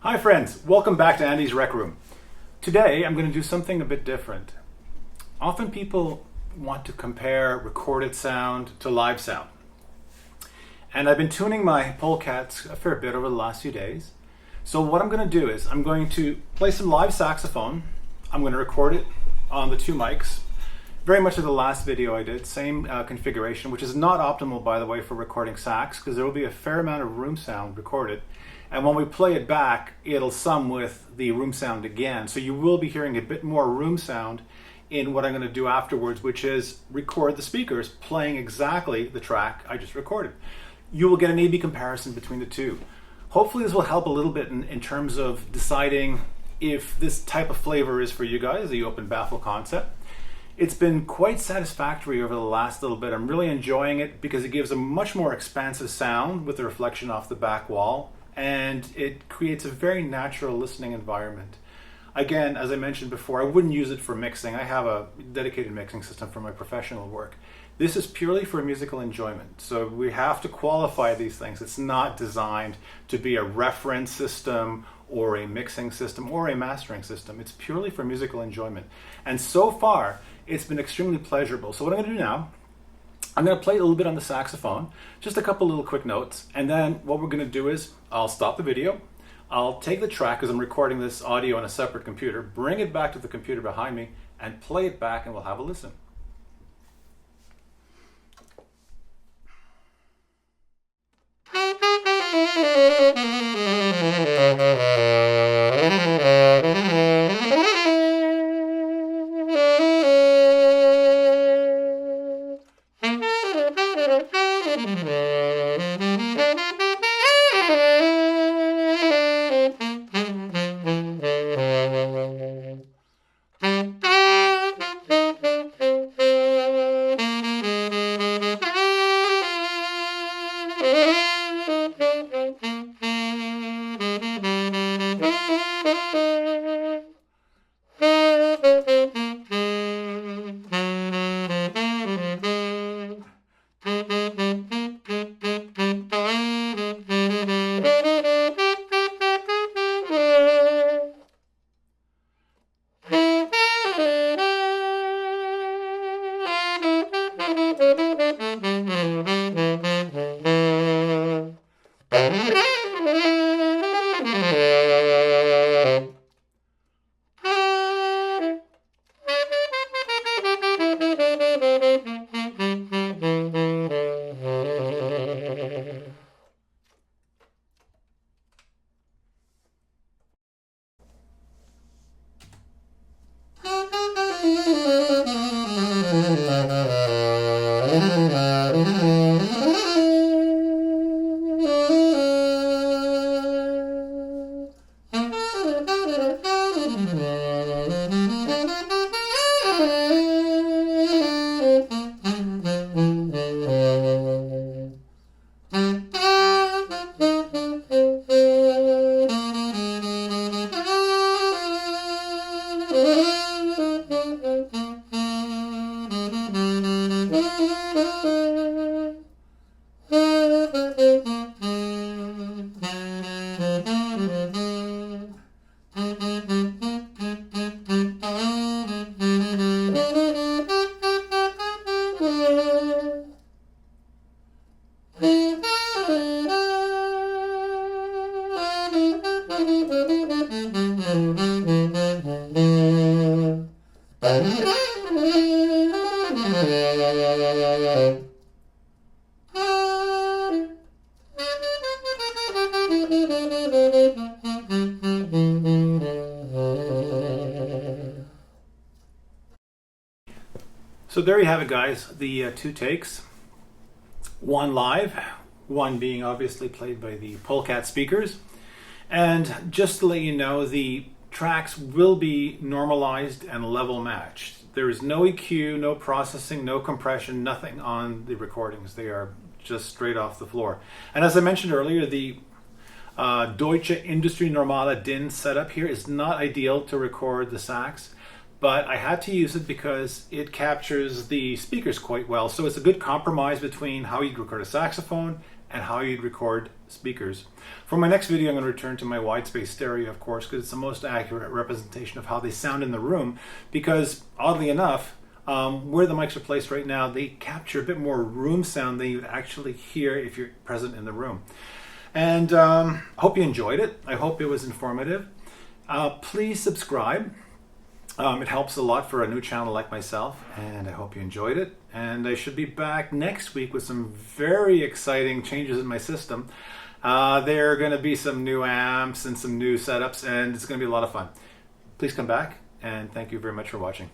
Hi friends, welcome back to Andy's Rec Room. Today I'm going to do something a bit different. Often people want to compare recorded sound to live sound. And I've been tuning my Pole Katz a fair bit over the last few days. So what I'm going to do is I'm going to play some live saxophone. I'm going to record it on the two mics. Very much like the last video I did, same configuration, which is not optimal, by the way, for recording sax, because there will be a fair amount of room sound recorded. And when we play it back, it'll sum with the room sound again. So you will be hearing a bit more room sound in what I'm going to do afterwards, which is record the speakers playing exactly the track I just recorded. You will get an A/B comparison between the two. Hopefully this will help a little bit in terms of deciding if this type of flavor is for you guys, the open baffle concept. It's been quite satisfactory over the last little bit. I'm really enjoying it because it gives a much more expansive sound with the reflection off the back wall, and it creates a very natural listening environment. Again, as I mentioned before, I wouldn't use it for mixing. I have a dedicated mixing system for my professional work. This is purely for musical enjoyment. So we have to qualify these things. It's not designed to be a reference system or a mixing system or a mastering system. It's purely for musical enjoyment. And so far, it's been extremely pleasurable. So what I'm going to do now, I'm going to play a little bit on the saxophone, just a couple little quick notes, and then what we're going to do is I'll stop the video, I'll take the track because I'm recording this audio on a separate computer, bring it back to the computer behind me, and play it back, and we'll have a listen. So there you have it, guys, the two takes, one live, one being obviously played by the Pole Katz speakers. And just to let you know, the tracks will be normalized and level matched. There is no EQ, no processing, no compression, nothing on the recordings. They are just straight off the floor. And as I mentioned earlier, the Deutsche Industrie Normale DIN setup here is not ideal to record the sax, but I had to use it because it captures the speakers quite well. So it's a good compromise between how you'd record a saxophone and how you'd record speakers. For my next video, I'm going to return to my wide space stereo, of course, because it's the most accurate representation of how they sound in the room, because oddly enough, where the mics are placed right now, they capture a bit more room sound than you'd actually hear if you're present in the room. And I hope you enjoyed it. I hope it was informative. Please subscribe. It helps a lot for a new channel like myself, and I hope you enjoyed it. And I should be back next week with some very exciting changes in my system. There are going to be some new amps and some new setups, and it's going to be a lot of fun. Please come back, and thank you very much for watching.